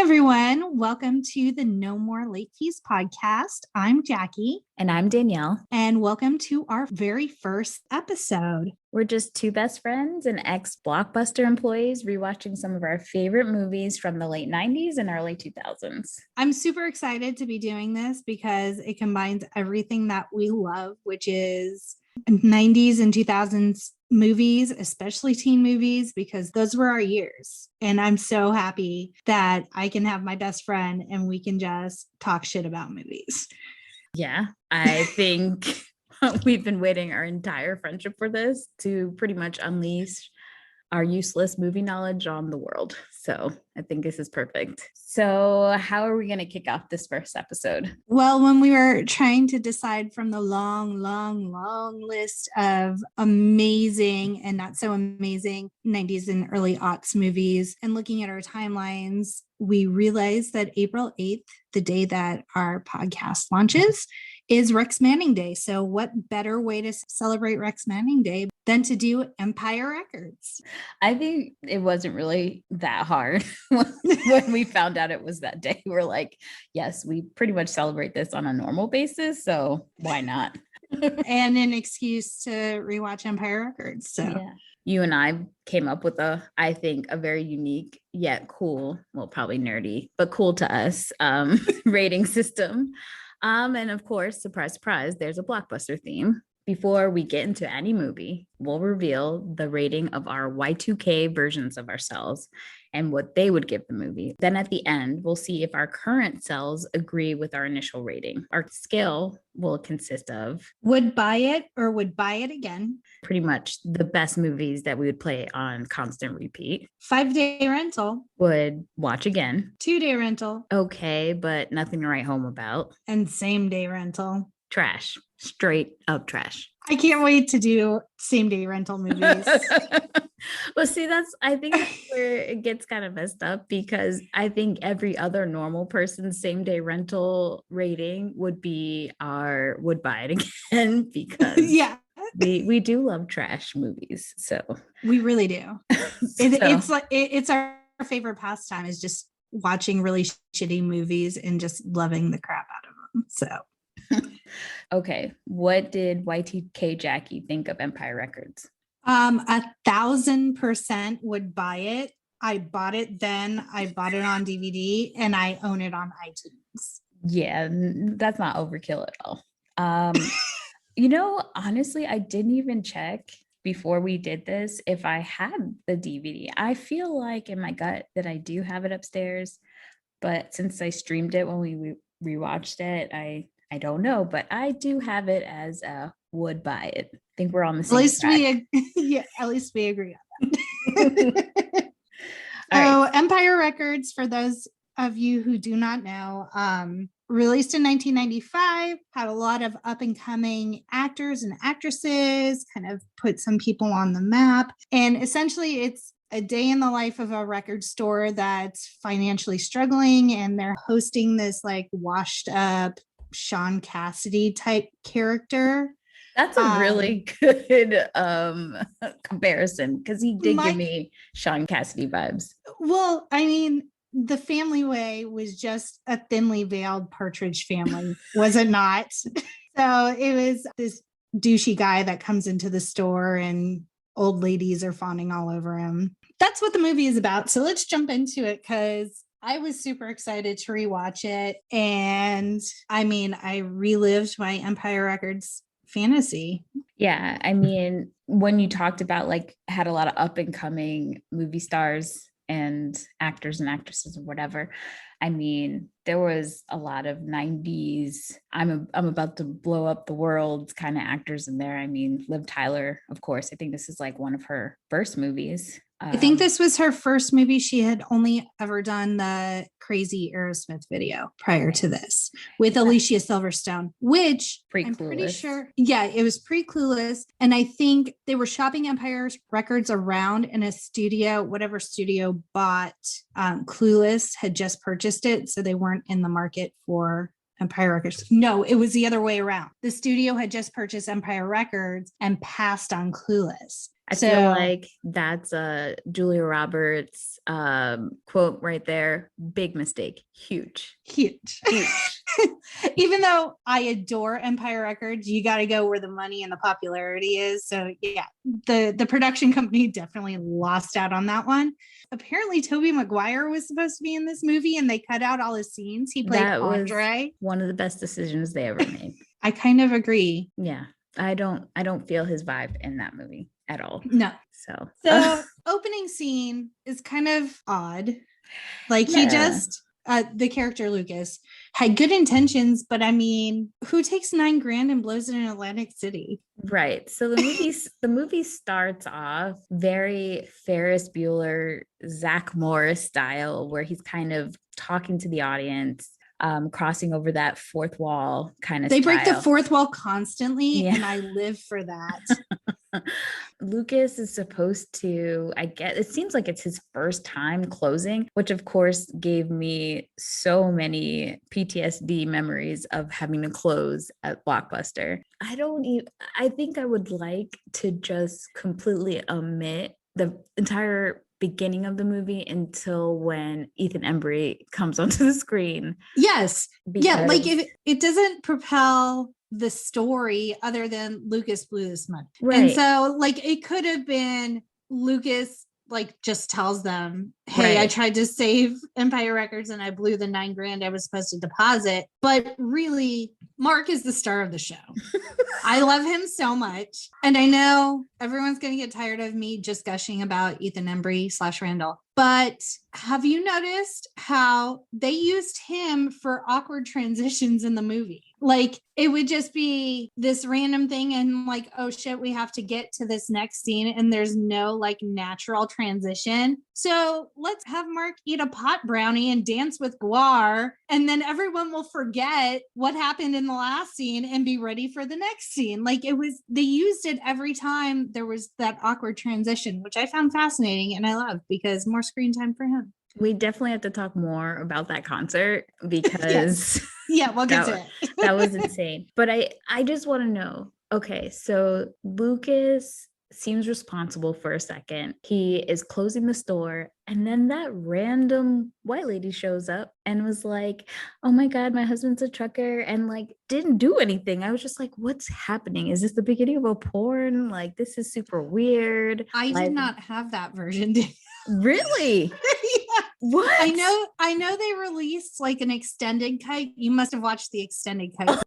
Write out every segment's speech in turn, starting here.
everyone. Welcome to the No More Late Fees podcast. I'm Jackie. And I'm Danielle. And welcome to our very first episode. We're just two best friends and ex-Blockbuster employees rewatching some of our favorite movies from the late 90s and early 2000s. I'm super excited to be doing this because it combines everything that we love, which is 90s and 2000s movies, especially teen movies, because those were our years. And I'm so happy that I can have my best friend and we can just talk shit about movies. Yeah, I think we've been waiting our entire friendship for this to pretty much unleash our useless movie knowledge on the world. So I think this is perfect. So how are we going to kick off this first episode? Well, when we were trying to decide from the long list of amazing and not so amazing 90s and early aughts movies and looking at our timelines, we realized that April 8th, the day that our podcast launches, is Rex Manning Day. So what better way to celebrate Rex Manning Day than to do Empire Records? I think it wasn't really that hard when we found out it was that day. We're like, yes, we pretty much celebrate this on a normal basis. So why not? And an excuse to rewatch Empire Records. So yeah. You and I came up with I think a very unique yet cool, well, probably nerdy, but cool to us rating system. And of course, surprise, surprise, there's a Blockbuster theme. Before we get into any movie, we'll reveal the rating of our Y2K versions of ourselves and what they would give the movie. Then at the end, we'll see if our current selves agree with our initial rating. Our scale will consist of would buy it or would buy it again. Pretty much the best movies that we would play on constant repeat. 5-day rental. Would watch again. 2-day rental. Okay, but nothing to write home about. And same-day rental. Trash. Straight up trash. I can't wait to do same-day rental movies. Well, see, I think that's where it gets kind of messed up, because I think every other normal person's same-day rental rating would be our would buy it again, because yeah, we do love trash movies. So we really do. It's our favorite pastime is just watching really shitty movies and just loving the crap out of them. So okay, what did Y2K Jackie think of Empire Records? 1,000% would buy it. I bought it then. I bought it on DVD and I own it on iTunes. Yeah, that's not overkill at all. Honestly, I didn't even check before we did this if I had the DVD. I feel like in my gut that I do have it upstairs, but since I streamed it when we rewatched it, I don't know, but I do have it as a would buy it. I think we're on the same track. At least we agree on that. Right. Empire Records, for those of you who do not know, released in 1995, had a lot of up and coming actors and actresses, kind of put some people on the map. And essentially it's a day in the life of a record store that's financially struggling, and they're hosting this like washed up Sean Cassidy type character. That's a really good comparison, because he did give me Sean Cassidy vibes. Well, I mean, the family way was just a thinly veiled Partridge Family, was it not? So it was this douchey guy that comes into the store and old ladies are fawning all over him. That's what the movie is about. So let's jump into it, because I was super excited to rewatch it. And I mean, I relived my Empire Records fantasy. Yeah. I mean, when you talked about like had a lot of up and coming movie stars and actors and actresses or whatever, I mean, there was a lot of 90s I'm about to blow up the world kind of actors in there. I mean, Liv Tyler, of course. I think this is like one of her first movies. I think this was her first movie. She had only ever done the Crazy Aerosmith video prior to this with Alicia Silverstone, which I'm pretty sure, it was pre-Clueless. And I think they were shopping Empire Records around in a studio, whatever studio bought Clueless had just purchased it. So they weren't in the market for Empire Records. No, it was the other way around. The studio had just purchased Empire Records and passed on Clueless. I feel like that's a Julia Roberts quote right there. Big mistake. Huge. Even though I adore Empire Records, you got to go where the money and the popularity is. So yeah, the production company definitely lost out on that one. Apparently Tobey Maguire was supposed to be in this movie and they cut out all his scenes. He played Andre. Was one of the best decisions they ever made. I kind of agree. Yeah. I don't feel his vibe in that movie at all. No. So opening scene is kind of odd. Like he just the character Lucas had good intentions, but I mean, who takes $9,000 and blows it in Atlantic City? Right. So the movie starts off very Ferris Bueller, Zach Morris style, where he's kind of talking to the audience, crossing over that fourth wall kind of. They break the fourth wall constantly, and I live for that. Lucas is supposed to, I guess, it seems like it's his first time closing, which of course gave me so many PTSD memories of having to close at Blockbuster. I think I would like to just completely omit the entire beginning of the movie until when Ethan Embry comes onto the screen. Yes. Yeah, like it doesn't propel the story other than Lucas blew this money. Right. And so like it could have been Lucas like just tells them, hey, I tried to save Empire Records and I blew the $9,000 I was supposed to deposit. But really, Mark is the star of the show. I love him so much. And I know everyone's going to get tired of me just gushing about Ethan Embry / Randall. But have you noticed how they used him for awkward transitions in the movie? Like it would just be this random thing and like, oh shit, we have to get to this next scene and there's no like natural transition. So let's have Mark eat a pot brownie and dance with Guar, and then everyone will forget what happened in the last scene and be ready for the next scene. Like they used it every time there was that awkward transition, which I found fascinating and I love because more screen time for him. We definitely have to talk more about that concert because yeah, we'll get to it. That was insane. But I just want to know, okay, so Lucas seems responsible for a second. He is closing the store and then that random white lady shows up and was like, oh my God, my husband's a trucker, and like didn't do anything. I was just like, what's happening? Is this the beginning of a porn? Like this is super weird. I did not have that version. Really? Yeah. What? I know they released like an extended cut. You must have watched the extended cut.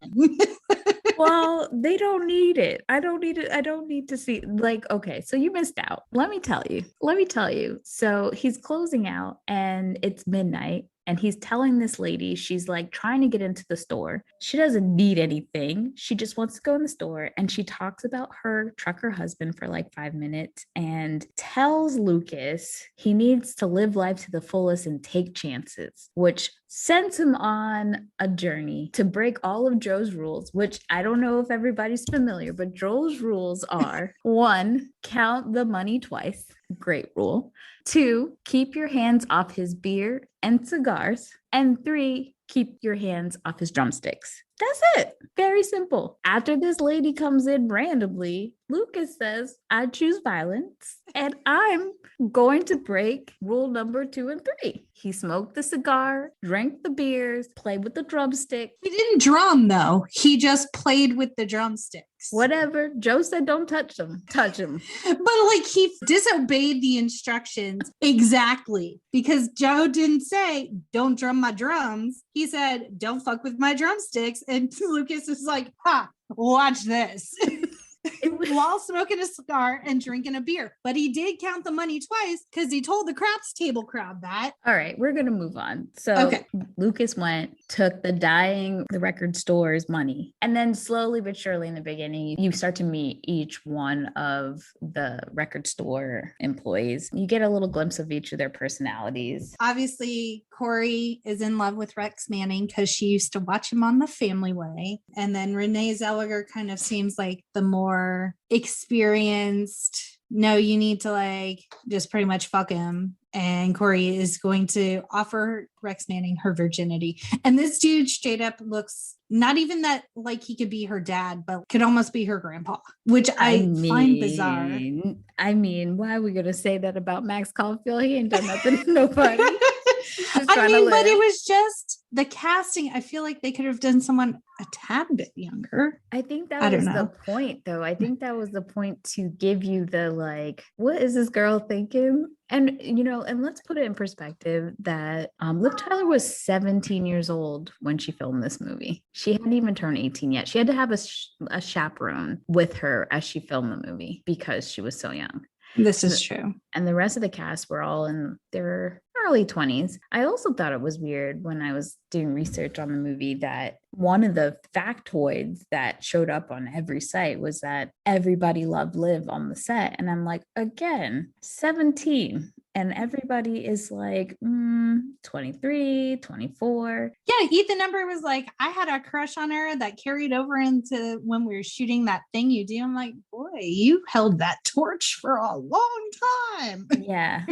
Well, they don't need it. I don't need it. I don't need to see, like, okay, so you missed out. Let me tell you. So he's closing out and it's midnight and he's telling this lady, she's like trying to get into the store. She doesn't need anything. She just wants to go in the store, and she talks about her trucker husband for like 5 minutes and tells Lucas he needs to live life to the fullest and take chances, which sends him on a journey to break all of Joe's rules, which I don't know if everybody's familiar, but Joe's rules are 1, count the money twice. Great rule. 2, keep your hands off his beer and cigars. And 3, keep your hands off his drumsticks. That's it. Very simple. After this lady comes in randomly, Lucas says, I choose violence and I'm going to break rule number 2 and 3. He smoked the cigar, drank the beers, played with the drumstick. He didn't drum though. He just played with the drumsticks. Whatever. Joe said, don't touch them. Touch him. But like he disobeyed the instructions exactly because Joe didn't say, don't drum my drums. He said, don't fuck with my drumsticks. And Lucas is like, watch this. While smoking a cigar and drinking a beer. But he did count the money twice because he told the craps table crowd that. All right, we're going to move on. So Lucas took the record store's money. And then slowly but surely in the beginning, you start to meet each one of the record store employees. You get a little glimpse of each of their personalities. Obviously, Corey is in love with Rex Manning because she used to watch him on The Family Way. And then Renee Zellweger kind of seems like the more experienced no, you need to like just pretty much fuck him. And Corey is going to offer Rex Manning her virginity. And this dude straight up looks not even that like he could be her dad, but could almost be her grandpa, which I find bizarre. I mean, why are we going to say that about Max Caulfield? He ain't done nothing to nobody. I mean, but it was just the casting. I feel like they could have done someone a tad bit younger. I think that was the point, though. I think that was the point to give you the like, what is this girl thinking? And, you know, and let's put it in perspective that Liv Tyler was 17 years old when she filmed this movie. She hadn't even turned 18 yet. She had to have a chaperone with her as she filmed the movie because she was so young. This is true. And the rest of the cast were all in their early 20s. I also thought it was weird when I was doing research on the movie that one of the factoids that showed up on every site was that everybody loved Liv on the set. And I'm like, again, 17. And everybody is like 23, 24. Yeah, Ethan Embry was like, I had a crush on her that carried over into when we were shooting That Thing You Do. I'm like, boy, you held that torch for a long time. Yeah.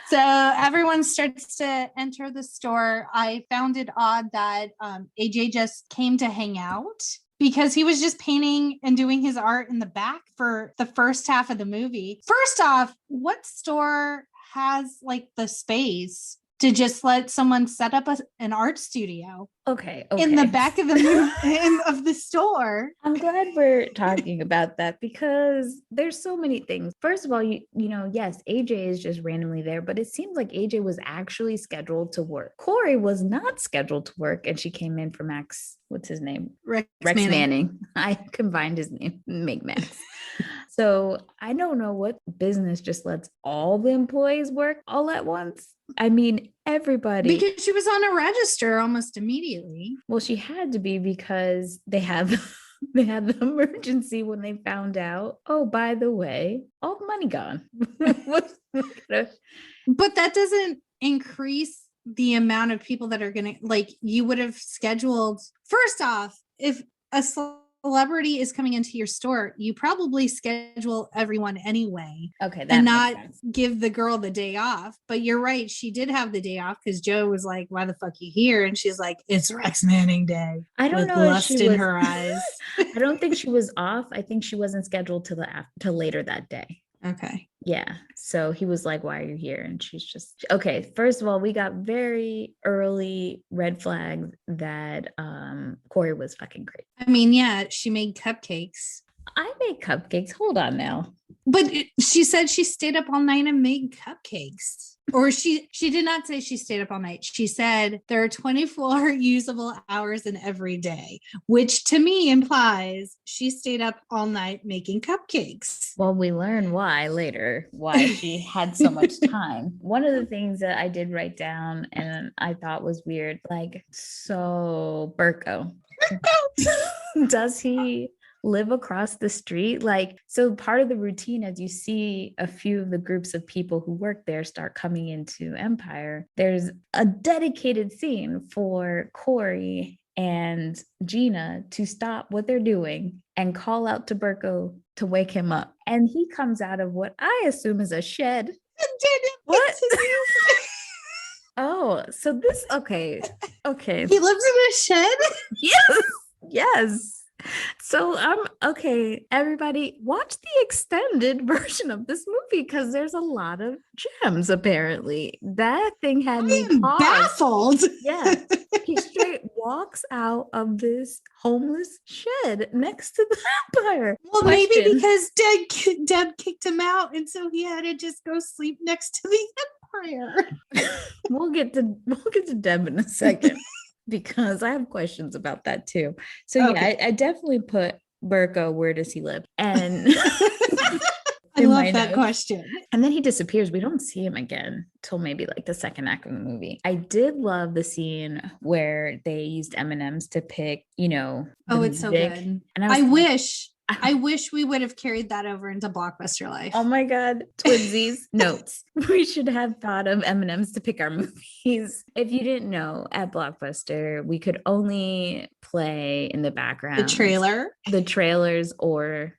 So everyone starts to enter the store. I found it odd that AJ just came to hang out because he was just painting and doing his art in the back for the first half of the movie. First off, what store has like the space to just let someone set up an art studio? Okay. In the back of the of the store. I'm glad we're talking about that because there's so many things. First of all, you know, yes, AJ is just randomly there, but it seems like AJ was actually scheduled to work. Corey was not scheduled to work, and she came in for Max. What's his name? Rex Manning. I combined his name, make Max. So I don't know what business just lets all the employees work all at once. I mean, everybody. Because she was on a register almost immediately. Well, she had to be because they had the emergency when they found out, oh, by the way, all the money gone. But that doesn't increase the amount of people that are going to, like, you would have scheduled. First off, if a celebrity is coming into your store, you probably schedule everyone anyway. Okay. And not give the girl the day off. But you're right. She did have the day off because Joe was like, why the fuck you here? And she's like, it's Rex Manning Day. I don't know. Lust in her eyes. I don't think she was off. I think she wasn't scheduled till later that day. Okay. Yeah. So he was like, why are you here? And she's just, okay. First of all, we got very early red flags that Corey was fucking great. I mean, yeah, she made cupcakes. I made cupcakes. Hold on now. But she said she stayed up all night and made cupcakes. Or she did not say she stayed up all night. She said there are 24 usable hours in every day, which to me implies she stayed up all night making cupcakes. Well, we learn why she had so much time. One of the things that I did write down and I thought was weird, like, so Burko, does he live across the street? Like, so part of the routine, as you see a few of the groups of people who work there start coming into Empire, there's a dedicated scene for Corey and Gina to stop what they're doing and call out to Burko to wake him up. And he comes out of what I assume is a shed. What? Oh, so this, okay. He lives in a shed? Yes. So okay, everybody watch the extended version of this movie because there's a lot of gems. Apparently that thing had me baffled. Yeah, he straight walks out of this homeless shed next to the Empire. Well, maybe because Deb kicked him out, and so he had to just go sleep next to the Empire. We'll get to Deb in a second. Because I have questions about that too. So okay. Yeah, I definitely put Burko, where does he live? And I love that question. And then he disappears. We don't see him again till maybe like the second act of the movie. I did love the scene where they used M&Ms to pick, you know. Oh, it's music. So good. And I wish I wish we would have carried that over into Blockbuster life. Oh my God. Twinsies notes. We should have thought of M&Ms to pick our movies. If you didn't know, at Blockbuster, we could only play in the background the trailers, or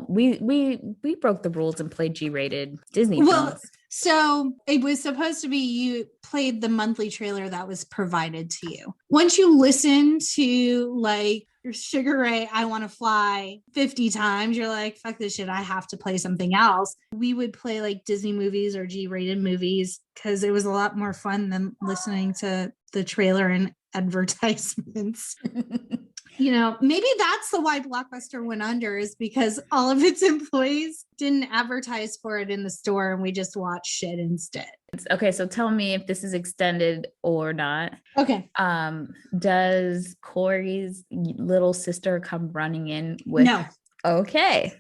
we broke the rules and played G-rated Disney films. So it was supposed to be you played the monthly trailer that was provided to you. Once you listen to like Sugar Ray, I Want to Fly 50 times, you're like, fuck this shit, I have to play something else. We would play like Disney movies or G-rated movies because it was a lot more fun than listening to the trailer and advertisements. You know, maybe that's the why Blockbuster went under, is because all of its employees didn't advertise for it in the store and we just watched shit instead. Okay, so tell me if this is extended or not. Okay. Does Corey's little sister come running in with? No. Okay.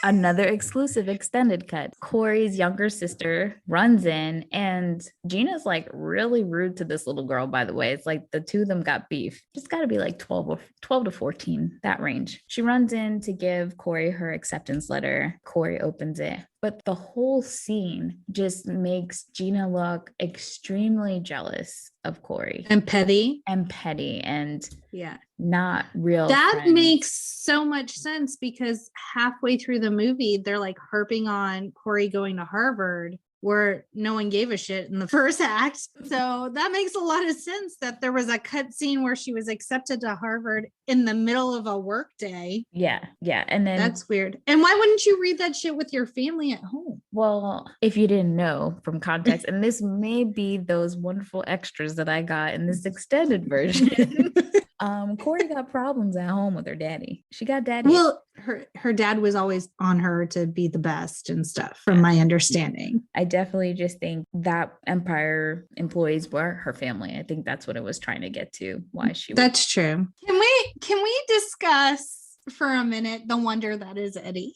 Another exclusive extended cut. Corey's younger sister runs in, and Gina's like really rude to this little girl, by the way. It's like the two of them got beef. It's got to be like 12 to 14, that range. She runs in to give Corey her acceptance letter. Corey opens it. But the whole scene just makes Gina look extremely jealous of Corey. And petty. And yeah, not real. That friends. makes so much sense because halfway through the movie, they're like harping on Corey going to Harvard, where no one gave a shit in the first act. So that makes a lot of sense that there was a cut scene where she was accepted to Harvard in the middle of a work day. Yeah. And then that's weird. And why wouldn't you read that shit with your family at home? Well, if you didn't know from context, and this may be those wonderful extras that I got in this extended version. Corey got problems at home with her daddy. She got daddy. Well, her dad was always on her to be the best and stuff, from my understanding. I definitely just think that Empire employees were her family. I think that's what it was trying to get to. Why she? That's true. Can we discuss for a minute the wonder that is Eddie?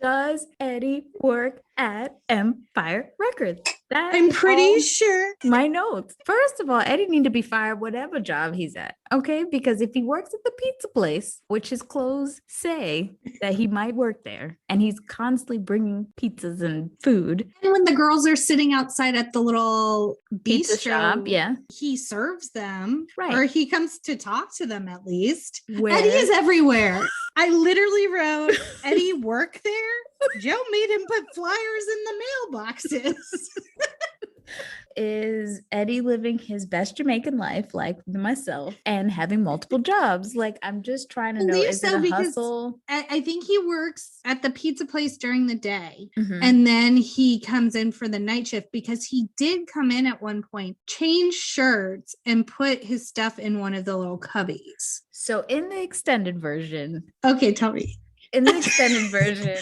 Does Eddie work at Empire Records? I'm pretty sure. My notes. First of all, Eddie need to be fired whatever job he's at. Okay, because if he works at the pizza place, which his clothes say that he might work there, and he's constantly bringing pizzas and food. And when the girls are sitting outside at the little pizza shop, yeah, he serves them, right? Or he comes to talk to them at least. Where? Eddie is everywhere. I literally wrote, Eddie work there? Joe made him put flyers in the mailboxes. Is Eddie living his best Jamaican life like myself and having multiple jobs? Like, I'm just trying to know, is it a hustle? I think he works at the pizza place during the day, mm-hmm. and then he comes in for the night shift, because he did come in at one point, change shirts, and put his stuff in one of the little cubbies. So in the extended version. Okay, tell me. In the extended version.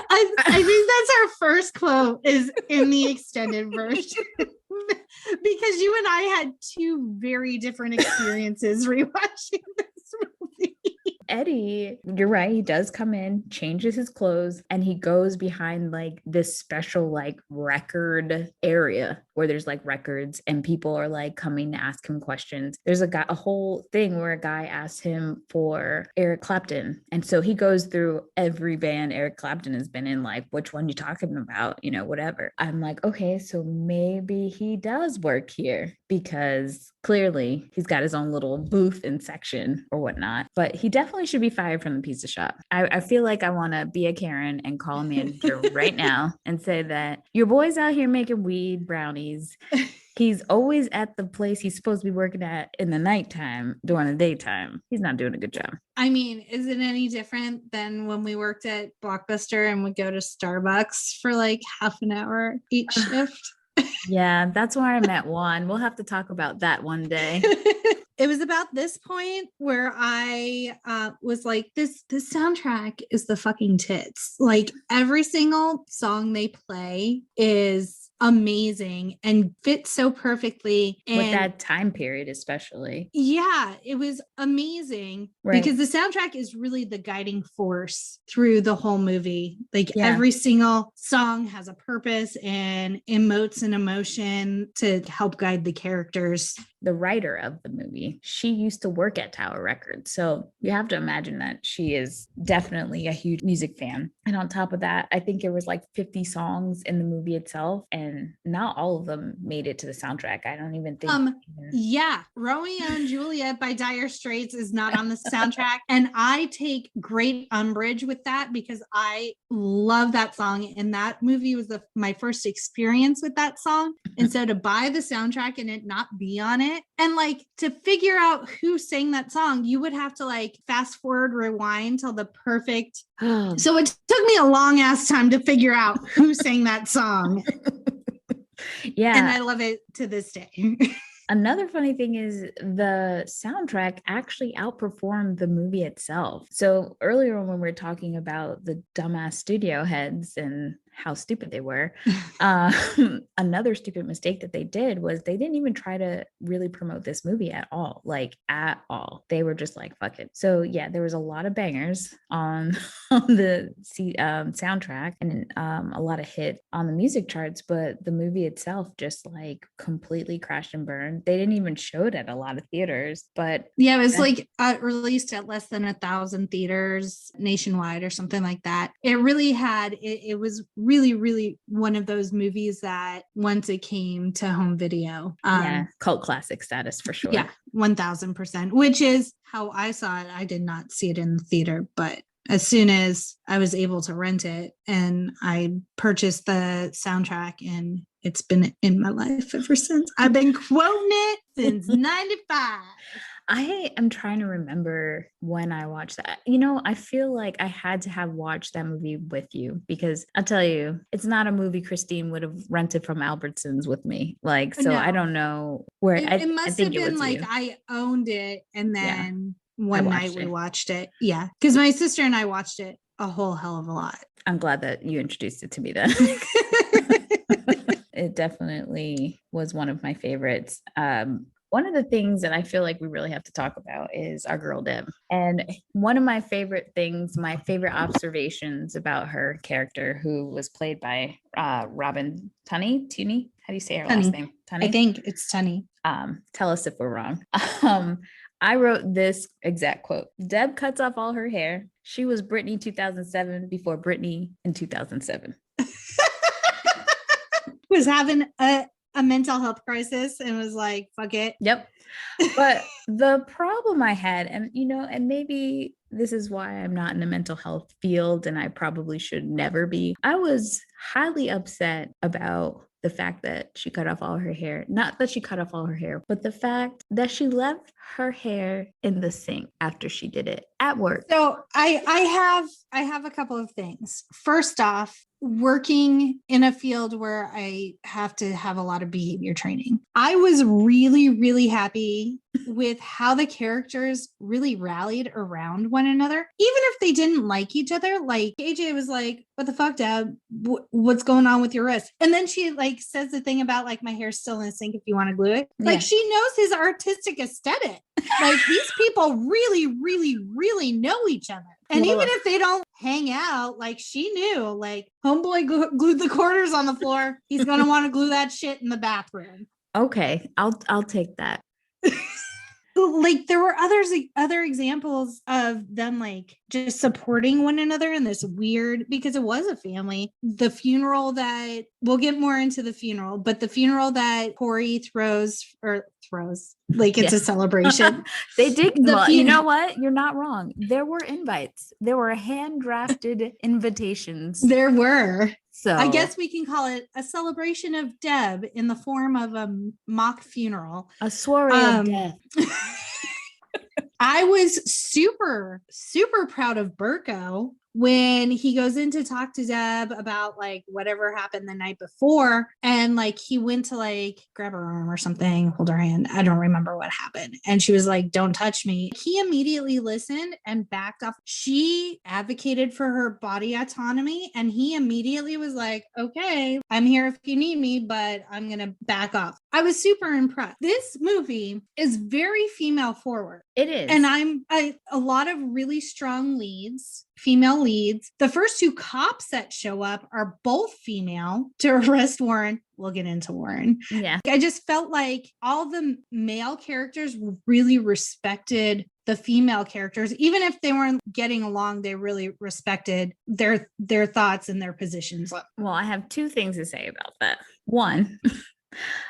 I think that's our first quote, is in the extended version. Because you and I had two very different experiences rewatching this movie. Eddie, you're right, he does come in, changes his clothes, and he goes behind like this special like record area where there's like records and people are like coming to ask him questions. There's a whole thing where a guy asks him for Eric Clapton, and so he goes through every band Eric Clapton has been in, like, which one you talking about, you know, whatever. I'm like, okay, so maybe he does work here, because clearly he's got his own little booth and section or whatnot, but he definitely should be fired from the pizza shop. I feel like I want to be a Karen and call a manager right now and say that your boy's out here making weed brownies. He's always at the place he's supposed to be working at in the nighttime during the daytime. He's not doing a good job. I mean, is it any different than when we worked at Blockbuster and would go to Starbucks for like half an hour each shift? Yeah, that's where I met Juan. We'll have to talk about that one day. It was about this point where I was like, this soundtrack is the fucking tits. Like, every single song they play is amazing and fit so perfectly. And with that time period, especially. Yeah, it was amazing because the soundtrack is really the guiding force through the whole movie. Like every single song has a purpose and emotes an emotion to help guide the characters. The writer of the movie, she used to work at Tower Records. So you have to imagine that she is definitely a huge music fan. And on top of that, I think it was like 50 songs in the movie itself, and not all of them made it to the soundtrack. I don't even think. Romeo and Juliet by Dire Straits is not on the soundtrack. And I take great umbrage with that because I love that song. And that movie was my first experience with that song. And so to buy the soundtrack and it not be on it, and like to figure out who sang that song, you would have to like fast forward, rewind till the perfect. So it took me a long ass time to figure out who sang that song. Yeah. And I love it to this day. Another funny thing is the soundtrack actually outperformed the movie itself. So earlier when we were talking about the dumbass studio heads and how stupid they were, another stupid mistake that they did was they didn't even try to really promote this movie at all. They were just like, fuck it. So yeah, there was a lot of bangers on the soundtrack and a lot of hit on the music charts, but the movie itself just like completely crashed and burned. They didn't even show it at a lot of theaters, but yeah, it was like released at less than 1,000 theaters nationwide or something like that. It really had, it was really, really one of those movies that once it came to home video, cult classic status for sure. Yeah, 1,000%, which is how I saw it. I did not see it in the theater, but as soon as I was able to rent it and I purchased the soundtrack, and it's been in my life ever since. I've been quoting it since 95. I am trying to remember when I watched that. I feel like I had to have watched that movie with you because I'll tell you, it's not a movie Christine would have rented from Albertsons with me. No. I don't know where it must have been like you. I owned it and then one night we watched it. Yeah. Because my sister and I watched it a whole hell of a lot. I'm glad that you introduced it to me then. It definitely was one of my favorites. One of the things that I feel like we really have to talk about is our girl Deb. And one of my favorite things, my favorite observations about her character, who was played by Robin Tunney. How do you say her last name? Tunney? I think it's Tunney. Tell us if we're wrong. I wrote this exact quote. Deb cuts off all her hair. She was Britney 2007 before Britney in 2007. Was having a mental health crisis and was like, fuck it. Yep. But the problem I had, and maybe this is why I'm not in the mental health field and I probably should never be. I was highly upset about the fact that she cut off all her hair. Not that she cut off all her hair, but the fact that she left her hair in the sink after she did it at work. So I have a couple of things. First off, working in a field where I have to have a lot of behavior training, I was really, really happy with how the characters really rallied around one another, even if they didn't like each other. Like AJ was like, what the fuck, Deb? What's going on with your wrist? And then she like says the thing about like, my hair's still in the sink if you want to glue it. Like she knows his artistic aesthetic. Like these people really, really, really know each other. And even if they don't hang out, like she knew, like homeboy glued the quarters on the floor. He's going to want to glue that shit in the bathroom. Okay. I'll take that. Like there were other examples of them like just supporting one another in this weird, because it was a family. The funeral that we'll get more into the funeral, but the funeral that Corey throws like it's a celebration. They did. You know what? You're not wrong. There were invites. There were hand-drafted invitations. There were. So I guess we can call it a celebration of Deb in the form of a mock funeral. A soiree of death. I was super, super proud of Burko when he goes in to talk to Deb about like whatever happened the night before, and like he went to like grab her arm or something, hold her hand. I don't remember what happened. And she was like, don't touch me. He immediately listened and backed off. She advocated for her body autonomy, and he immediately was like, okay, I'm here if you need me, but I'm going to back off. I was super impressed. This movie is very female forward. It is. And a lot of really strong leads, female leads. The first two cops that show up are both female to arrest Warren. We'll get into Warren. Yeah. I just felt like all the male characters really respected the female characters. Even if they weren't getting along, they really respected their thoughts and their positions. Well, I have two things to say about that. One,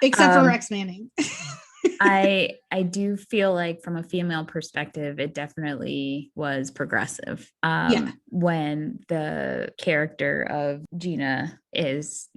except for Rex Manning. I do feel like from a female perspective, it definitely was progressive. When the character of Gina is,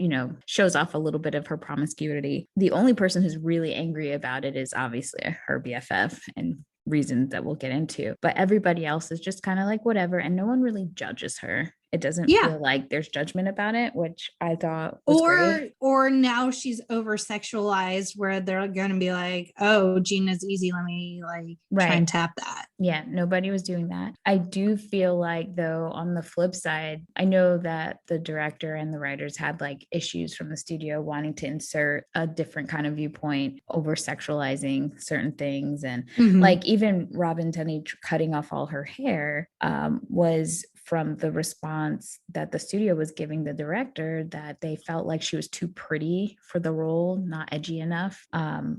shows off a little bit of her promiscuity, the only person who's really angry about it is obviously her BFF, and reasons that we'll get into, but everybody else is just kind of like whatever, and no one really judges her. It doesn't feel like there's judgment about it, which I thought was great. Or now she's over sexualized where they're going to be like, oh, Gina's easy. Let me try and tap that. Yeah, nobody was doing that. I do feel like, though, on the flip side, I know that the director and the writers had like issues from the studio wanting to insert a different kind of viewpoint, over sexualizing certain things. And like even Robin Tunney cutting off all her hair was from the response that the studio was giving the director, that they felt like she was too pretty for the role, not edgy enough,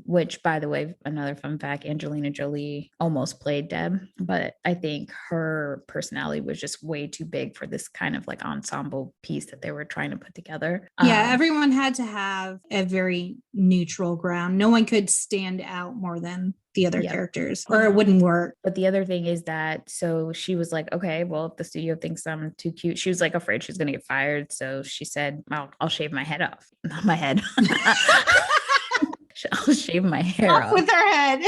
which, by the way, another fun fact, Angelina Jolie almost played Deb, but I think her personality was just way too big for this kind of like ensemble piece that they were trying to put together. Yeah, everyone had to have a very neutral ground. No one could stand out more than the other characters, or it wouldn't work. But the other thing is that, so she was like, okay, well, if the studio thinks I'm too cute, she was like afraid she was going to get fired. So she said, I'll shave my head off. Not my head. I'll shave my hair off. With her head.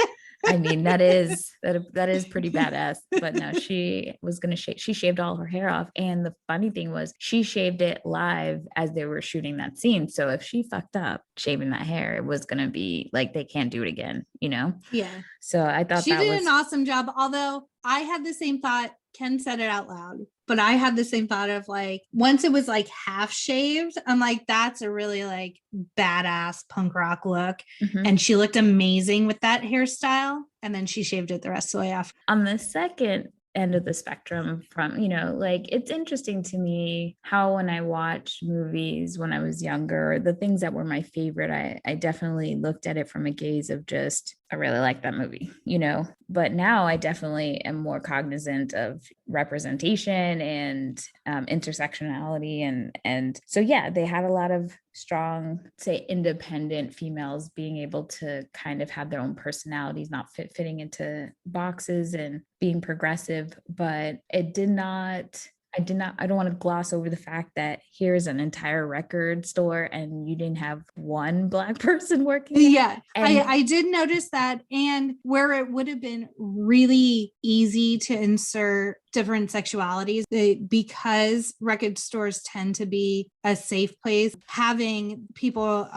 I mean, that is pretty badass. But no, she was going to she shaved all her hair off. And the funny thing was, she shaved it live as they were shooting that scene. So if she fucked up shaving that hair, it was going to be like, they can't do it again, Yeah. So I thought she did an awesome job. Although I had the same thought, Ken said it out loud, but I had the same thought of like, once it was like half shaved, I'm like, that's a really like badass punk rock look. And she looked amazing with that hairstyle. And then she shaved it the rest of the way off. On the second end of the spectrum, from like, it's interesting to me how when I watched movies when I was younger, the things that were my favorite, I definitely looked at it from a gaze of just, I really like that movie, but now I definitely am more cognizant of representation and intersectionality, and so yeah, they had a lot of strong, say, independent females being able to kind of have their own personalities, not fitting into boxes and being progressive. But I don't want to gloss over the fact that here's an entire record store and you didn't have one Black person working. Yeah, I did notice that. And where it would have been really easy to insert different sexualities, because record stores tend to be a safe place, having people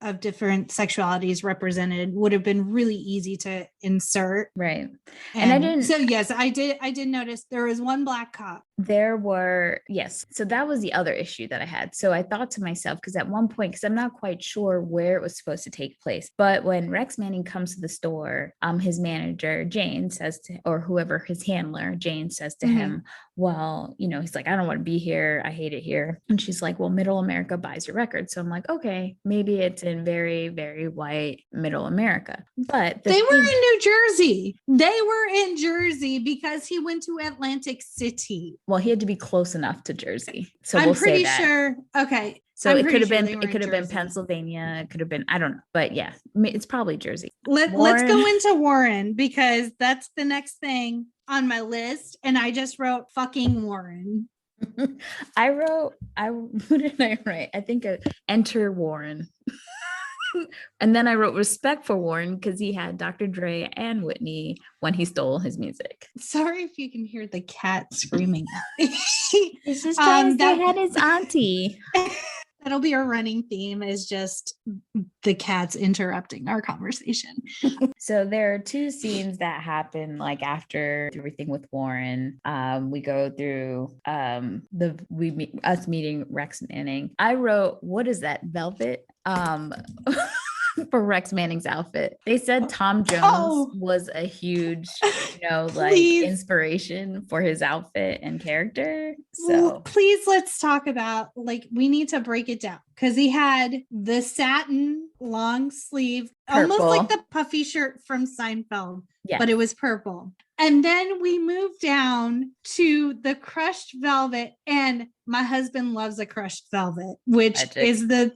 of different sexualities represented would have been really easy to insert. Right. And I didn't. So yes, I did notice there was one Black cop. There were, yes. So that was the other issue that I had. So I thought to myself, because at one point, because I'm not quite sure where it was supposed to take place, but when Rex Manning comes to the store, his manager, Jane, says to, or whoever, his handler, Jane, says to him, well, he's like, I don't want to be here. I hate it here. And she's like, well, Middle America buys your records. So I'm like, okay, maybe it's in very, very white Middle America. But they were in New Jersey. They were in Jersey because he went to Atlantic City. Well, he had to be close enough to Jersey. So I'm we'll pretty say that. Sure. Okay. So it could have been Pennsylvania. It could have been, I don't know, but yeah, it's probably Jersey. Let's go into Warren, because that's the next thing on my list. And I just wrote fucking Warren. What did I write? I think enter Warren. And then I wrote respect for Warren because he had Dr. Dre and Whitney when he stole his music. Sorry if you can hear the cat screaming at me. He's just trying to say hi to his auntie. That'll be our running theme, is just the cats interrupting our conversation. So there are two scenes that happen like after everything with Warren. We go through us meeting Rex Manning. I wrote, what is that, velvet? For Rex Manning's outfit. They said Tom Jones was a huge, like inspiration for his outfit and character. So please, let's talk about, like, we need to break it down, because he had the satin long sleeve, purple, almost like the puffy shirt from Seinfeld, but it was purple. And then we moved down to the crushed velvet, and my husband loves a crushed velvet, which is the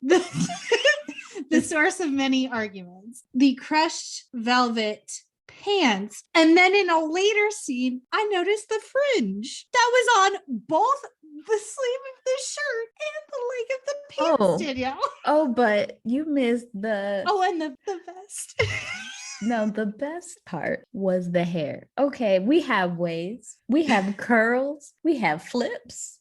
the source of many arguments. The crushed velvet pants. And then in a later scene, I noticed the fringe that was on both the sleeve of the shirt and the leg of the pants, Danielle. Oh, but you missed the... Oh, and the vest. No, the best part was the hair. Okay, we have waves, we have curls, we have flips.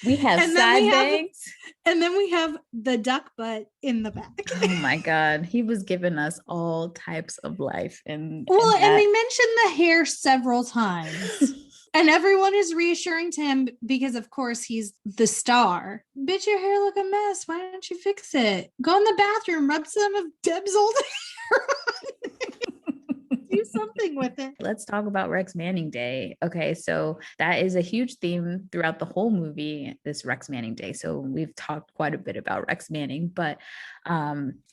We have side bangs. And then we have the duck butt in the back. Oh my God. He was giving us all types of life. And they mentioned the hair several times. And everyone is reassuring to him because, of course, he's the star. Bitch, your hair look a mess. Why don't you fix it? Go in the bathroom, rub some of Deb's old hair on. Do something with it. Let's talk about Rex Manning Day. Okay, so that is a huge theme throughout the whole movie, this Rex Manning Day. So we've talked quite a bit about Rex Manning, but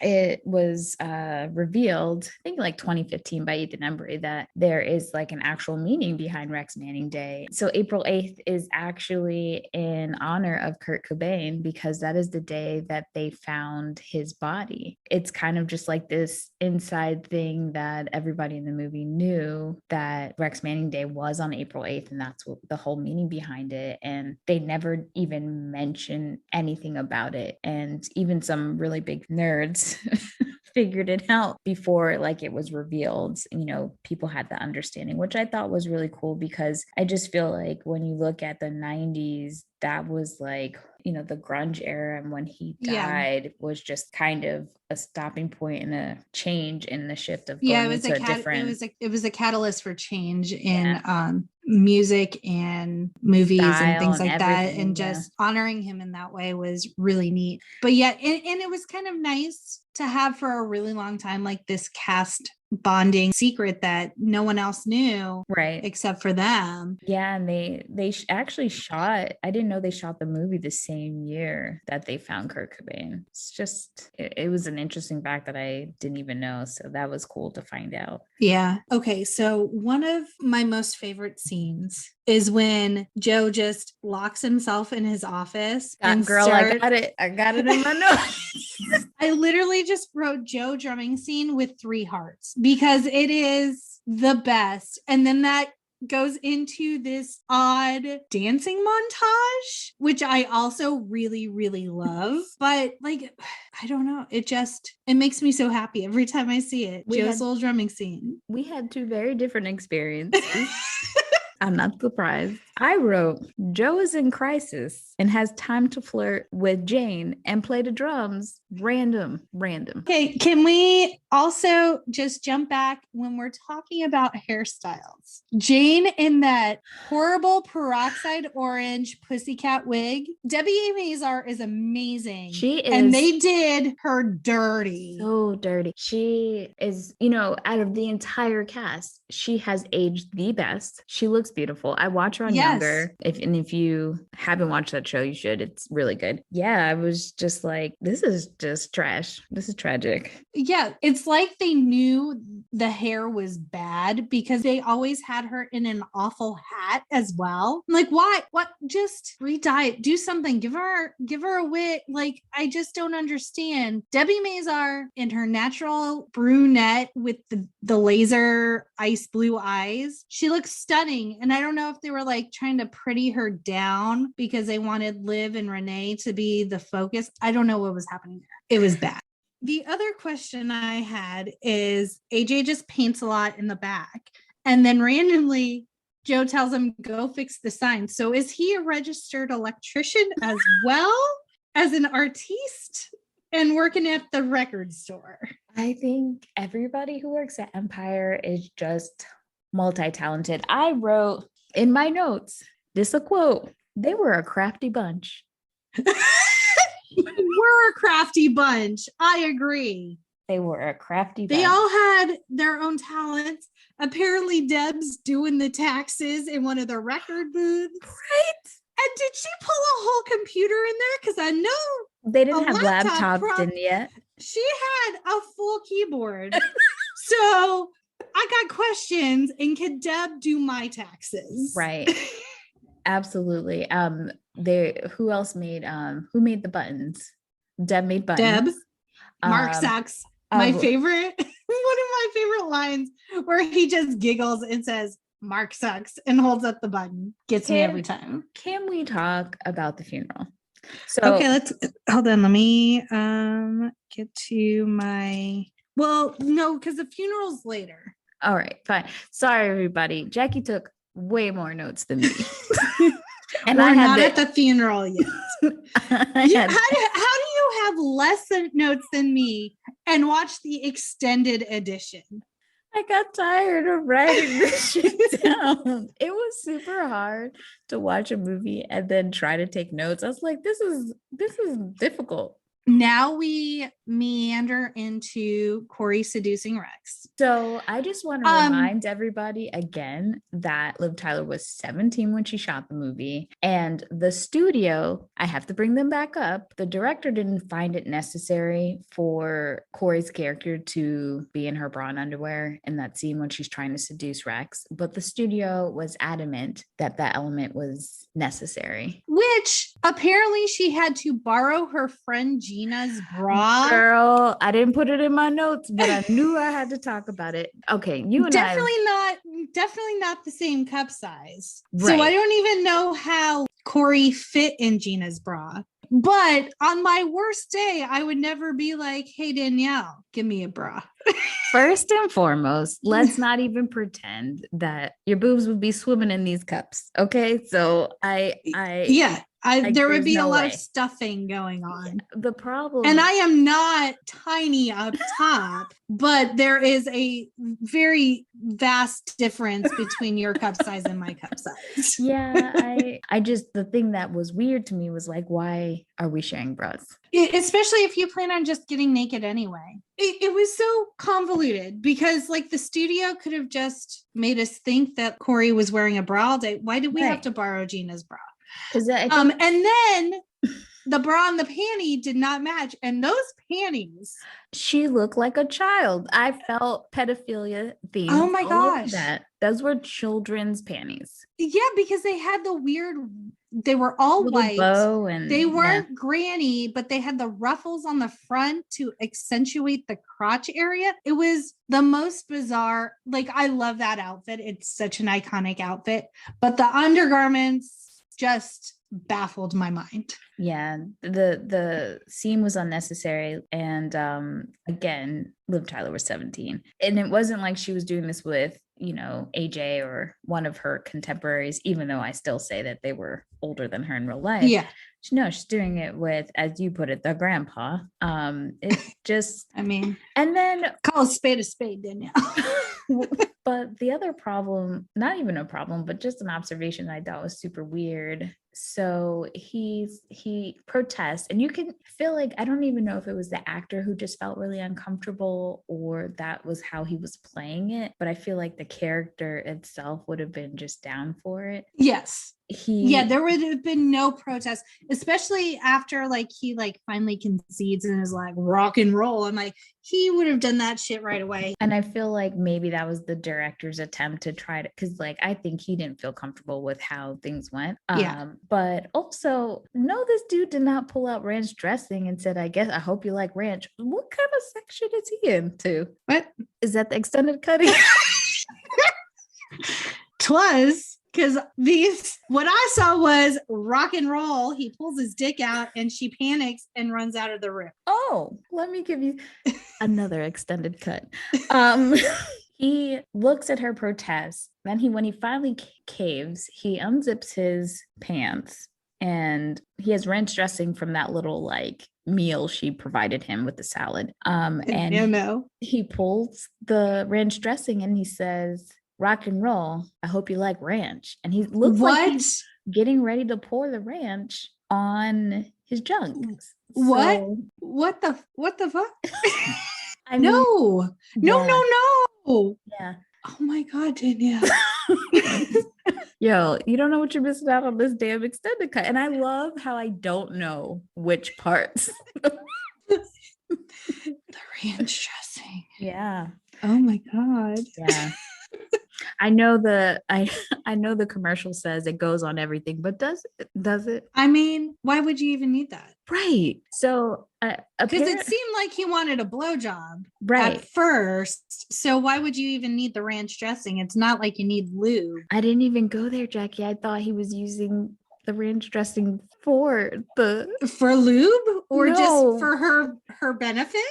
it was revealed, I think like 2015 by Ethan Embry, that there is like an actual meaning behind Rex Manning Day. So April 8th is actually in honor of Kurt Cobain, because that is the day that they found his body. It's kind of just like this inside thing that everybody in the movie knew, that Rex Manning Day was on April 8th, and that's what the whole meaning behind it. And they never even mention anything about it. And even some really big nerds figured it out before like it was revealed. People had the understanding, which I thought was really cool, because I just feel like when you look at the 90s, that was like, the grunge era, and when he died was just kind of a stopping point and a change in the shift of going into a different. It was a catalyst for change in music and movies and things like that, and just honoring him in that way was really neat. But and it was kind of nice to have for a really long time, like this cast bonding secret that no one else knew, right, except for them. And they actually shot, I didn't know they shot the movie the same year that they found Kurt Cobain. It's just, it was an interesting fact that I didn't even know, so that was cool to find out. Okay, so one of my most favorite scenes is when Joe just locks himself in his office. I got it in my notes. I literally just wrote Joe drumming scene with 3 hearts, because it is the best. And then that goes into this odd dancing montage, which I also really, really love. But like, I don't know. It makes me so happy every time I see it. Joe's little drumming scene. We had 2 very different experiences. I'm not surprised. I wrote, Joe is in crisis and has time to flirt with Jane and play the drums. Random. Okay, can we also just jump back when we're talking about hairstyles? Jane in that horrible peroxide orange pussycat wig. Debbie Mazar is amazing. She is. And they did her dirty. So dirty. She is, out of the entire cast, she has aged the best. She looks beautiful. I watch her on Younger. If you haven't watched that show, you should. It's really good. Yeah, I was just like, this is just trash. This is tragic. Yeah, it's like they knew the hair was bad because they always had her in an awful hat as well. I'm like, why? What? Just re-dye it. Do something. Give her a wig. Like, I just don't understand. Debbie Mazar in her natural brunette with the laser ice blue eyes. She looks stunning. And I don't know if they were like trying to pretty her down because they wanted Liv and Renee to be the focus. I don't know what was happening there. It was bad. the other question I had is AJ just paints a lot in the back, and then randomly Joe tells him, go fix the sign. So is he a registered electrician as well as an artiste and working at the record store? I think everybody who works at Empire is just multi-talented. I wrote in my notes, this a quote, they were a crafty bunch. We're a crafty bunch. I agree. They were a crafty bunch. They all had their own talents. Apparently Deb's doing the taxes in one of the record booths. Right. And did she pull a whole computer in there? Because I know they didn't have laptops in yet. She had a full keyboard. So I got questions. And can Deb do my taxes? Right. Absolutely. Who else made who made the buttons? Deb made buttons. Deb. Mark sucks. My favorite, one of my favorite lines where he just giggles and says, Mark sucks, and holds up the button. Gets me every time. Can we talk about the funeral? So okay, let's hold on. Let me get to my no, because the funeral's later. All right, fine. Sorry, everybody. Jackie took way more notes than me. And we're not at the funeral yet. How do you have less notes than me and watch the extended edition? I got tired of writing this shit down. It was super hard to watch a movie and then try to take notes. I was like, this is difficult. Now we meander into Corey seducing Rex. So I just want to remind everybody again that Liv Tyler was 17 when she shot the movie, and the studio, I have to bring them back up. The director didn't find it necessary for Corey's character to be in her bra and underwear in that scene when she's trying to seduce Rex, but the studio was adamant that that element was necessary. Which apparently she had to borrow her friend Gina's bra. Girl, I didn't put it in my notes, but I knew I had to talk about it. Okay, you and definitely not the same cup size. Right. So I don't even know how Corey fit in Gina's bra. But on my worst day, I would never be like, hey, Danielle, give me a bra. First and foremost, let's not even pretend that your boobs would be swimming in these cups. Okay. So there would be a lot of stuffing going on. The problem, and I am not tiny up top, but there is a very vast difference between your cup size and my cup size. Yeah, I just, the thing that was weird to me was like, why are we sharing bras? Especially if you plan on just getting naked anyway. It was so convoluted because like the studio could have just made us think that Corey was wearing a bra all day. Why did we have to borrow Gina's bra? And then the bra and the panty did not match. And those panties, she looked like a child. I felt pedophilia themes. Oh my gosh. Those were children's panties. Yeah, because they had the weird, they were all white. Bow and, they weren't granny, but they had the ruffles on the front to accentuate the crotch area. It was the most bizarre. Like, I love that outfit. It's such an iconic outfit, but the undergarments just baffled my mind. Yeah, the scene was unnecessary, and again, Liv Tyler was 17, and it wasn't like she was doing this with, you know, AJ or one of her contemporaries, even though I still say that they were older than her in real life. Yeah, no, she's doing it with, as you put it, the grandpa. It's just, I mean, and then call a spade, Danielle. But the other problem, not even a problem, but just an observation that I thought was super weird. So he protests, and you can feel like, I don't even know if it was the actor who just felt really uncomfortable or that was how he was playing it, but I feel like the character itself would have been just down for it. Yes. There would have been no protest, especially after like he like finally concedes and is like rock and roll. I'm like, he would have done that shit right away. And I feel like maybe that was the director's attempt to try to, because like I think he didn't feel comfortable with how things went. But also, no, this dude did not pull out ranch dressing and said, I hope you like ranch. What kind of section is he into? What? Is that the extended cutting? 'Twas. Because what I saw was rock and roll. He pulls his dick out and she panics and runs out of the room. Oh, let me give you another extended cut. He looks at her protest. Then when he finally caves, he unzips his pants and he has ranch dressing from that little like meal she provided him with the salad. And he pulls the ranch dressing and he says, "Rock and roll. I hope you like ranch." And he looks like he's getting ready to pour the ranch on his junk. What the fuck? I mean, no. Yeah. Oh my God, Danielle. Yo, you don't know what you're missing out on this damn extended cut. And I love how I don't know which parts. The ranch dressing. Yeah. Oh my God. Yeah. I know the commercial says it goes on everything, but does it? I mean, why would you even need that? Right. So because it seemed like he wanted a blowjob at first. So why would you even need the ranch dressing? It's not like you need lube. I didn't even go there, Jackie. I thought he was using the ranch dressing for lube or just for her benefit?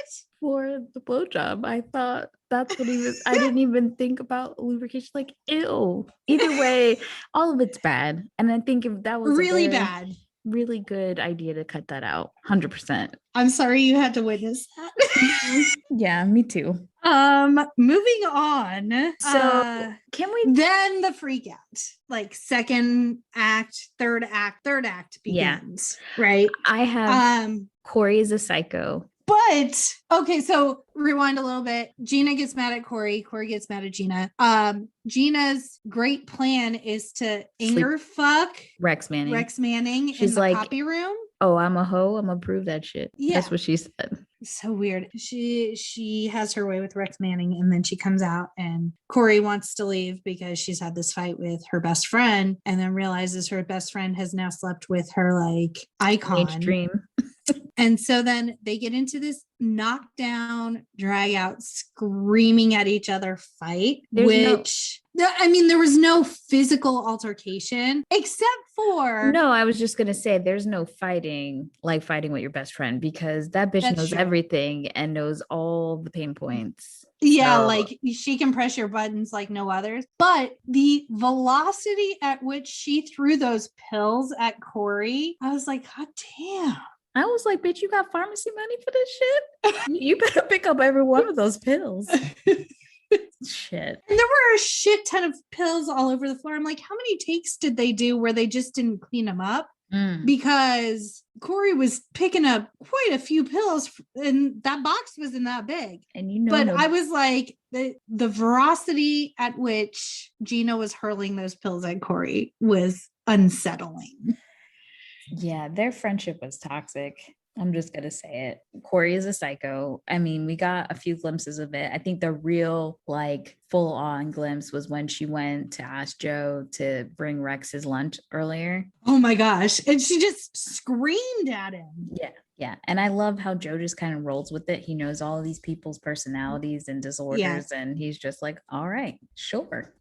For the blowjob. I thought that's what he was. I didn't even think about lubrication. Like, ew. Either way, all of it's bad. And I think if that was really bad, really good idea to cut that out. 100%. I'm sorry you had to witness that. Yeah, me too. Moving on. So can we then the freak out, like second act, third act begins, right? I have Corey is a psycho. But okay, so rewind a little bit. Gina gets mad at Corey. Corey gets mad at Gina. Gina's great plan is to anger fuck Rex Manning. She's in the copy room. Oh, I'm a hoe. I'm gonna prove that shit. Yeah. That's what she said. So weird. She has her way with Rex Manning, and then she comes out and Corey wants to leave because she's had this fight with her best friend, and then realizes her best friend has now slept with her like icon. Dream. And so then they get into this knockdown, drag out, screaming at each other fight, there was no physical altercation except for. No, I was just going to say there's no fighting like fighting with your best friend because that bitch knows everything and knows all the pain points. Yeah, like she can press your buttons like no others. But the velocity at which she threw those pills at Corey, I was like, God damn. I was like, bitch, you got pharmacy money for this shit? You better pick up every one of those pills. Shit. And there were a shit ton of pills all over the floor. I'm like, how many takes did they do where they just didn't clean them up? Because Corey was picking up quite a few pills and that box wasn't that big. And but I was like, the veracity at which Gina was hurling those pills at Corey was unsettling. Yeah, their friendship was toxic. I'm just going to say it. Corey is a psycho. I mean, we got a few glimpses of it. I think the real, like, full-on glimpse was when she went to ask Joe to bring Rex his lunch earlier. Oh, my gosh. And she just screamed at him. Yeah. And I love how Joe just kind of rolls with it. He knows all of these people's personalities and disorders, and he's just like, all right, sure.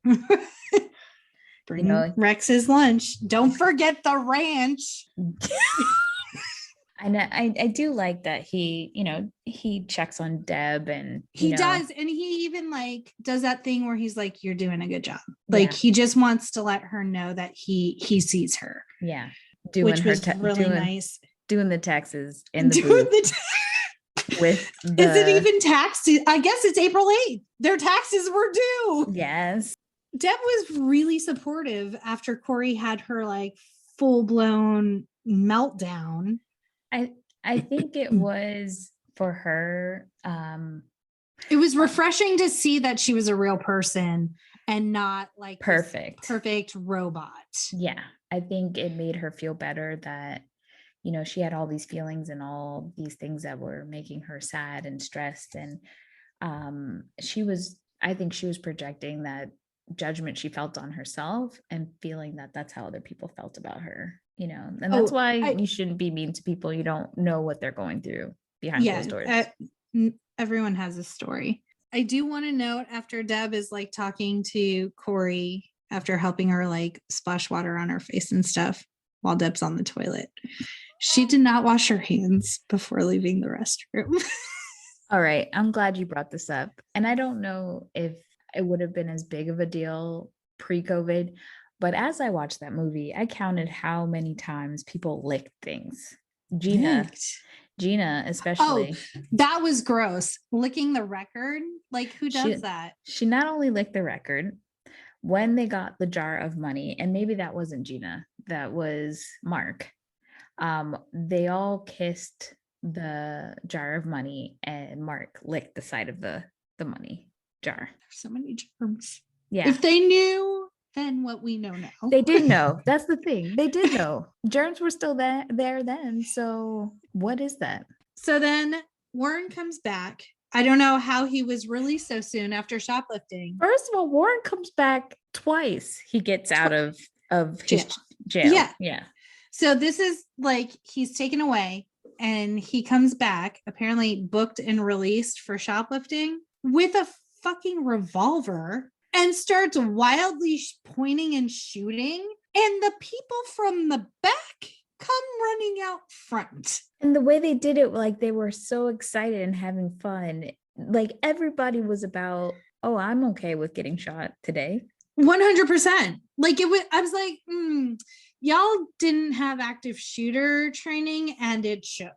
Bring Rex's lunch. Don't forget the ranch. And I do like that he checks on Deb and he does. And he even like does that thing where he's like, you're doing a good job. Like he just wants to let her know that he sees her. Yeah. Which was really nice. Doing the taxes in the booth. Is it even tax? I guess it's April 8th. Their taxes were due. Yes. Deb was really supportive after Corey had her like full-blown meltdown. I think it was for her. It was refreshing to see that she was a real person and not like perfect robot. Yeah. I think it made her feel better that, she had all these feelings and all these things that were making her sad and stressed. And I think she was projecting that judgment she felt on herself and feeling that that's how other people felt about her, and that's why you shouldn't be mean to people. You don't know what they're going through behind closed doors. Everyone has a story. I do want to note after Deb is like talking to Corey after helping her like splash water on her face and stuff while Deb's on the toilet. She did not wash her hands before leaving the restroom. All right. I'm glad you brought this up. And I don't know if it would have been as big of a deal pre-COVID, but as I watched that movie, I counted how many times people licked things. Gina, especially. Oh, that was gross. Licking the record? Like, who does that? She not only licked the record, when they got the jar of money, and maybe that wasn't Gina, that was Mark. They all kissed the jar of money, and Mark licked the side of the money jar. There's so many germs. Yeah. If they knew then what we know now. They did know. That's the thing. They did know. Germs were still there then. So what is that? So then Warren comes back. I don't know how he was released so soon after shoplifting. First of all, Warren comes back twice. He gets out of his jail. Yeah. So this is like he's taken away and he comes back, apparently booked and released for shoplifting with a fucking revolver and starts wildly pointing and shooting. And the people from the back come running out front. And the way they did it, like they were so excited and having fun. Like everybody was about, oh, I'm okay with getting shot today. 100%. Like it was, I was like, y'all didn't have active shooter training, and it shows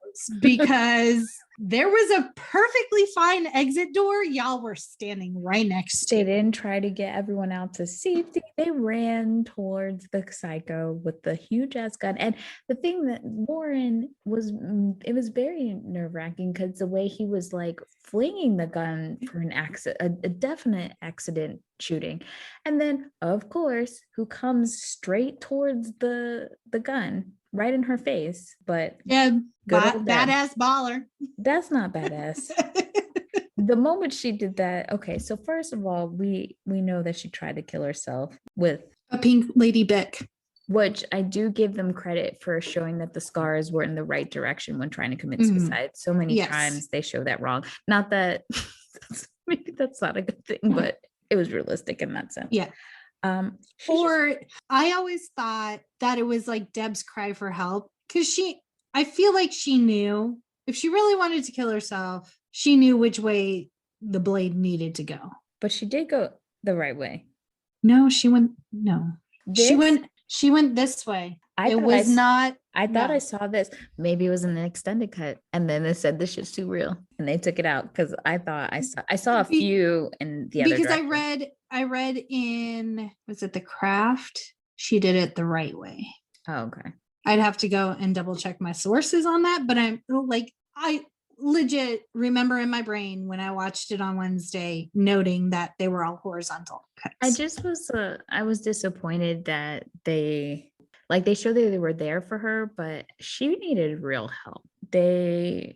because there was a perfectly fine exit door. Y'all were standing right next to. They didn't try to get everyone out to safety. They ran towards the psycho with the huge ass gun. And the thing that Warren was, it was very nerve-wracking because the way he was like flinging the gun for an accident, a definite accident shooting. And then of course, who comes straight towards the gun right in her face. But yeah, badass baller. That's not badass. The moment she did that, okay, so first of all, we know that she tried to kill herself with a pink lady Bic, which I do give them credit for showing that the scars were in the right direction when trying to commit suicide. So many times they show that wrong. Not that maybe that's not a good thing, but it was realistic in that sense. Yeah. I always thought that it was like Deb's cry for help because I feel like she knew if she really wanted to kill herself, she knew which way the blade needed to go. But she did go the right way. No, she went this way. I thought I saw this. Maybe it was in an extended cut, and then they said this shit's too real, and they took it out because I thought I saw a few in the other. Because direction. I read in, was it The Craft? She did it the right way. Oh, okay. I'd have to go and double check my sources on that, but I'm like, I legit remember in my brain when I watched it on Wednesday, noting that they were all horizontal cuts. I was disappointed that they showed that they were there for her, but she needed real help. I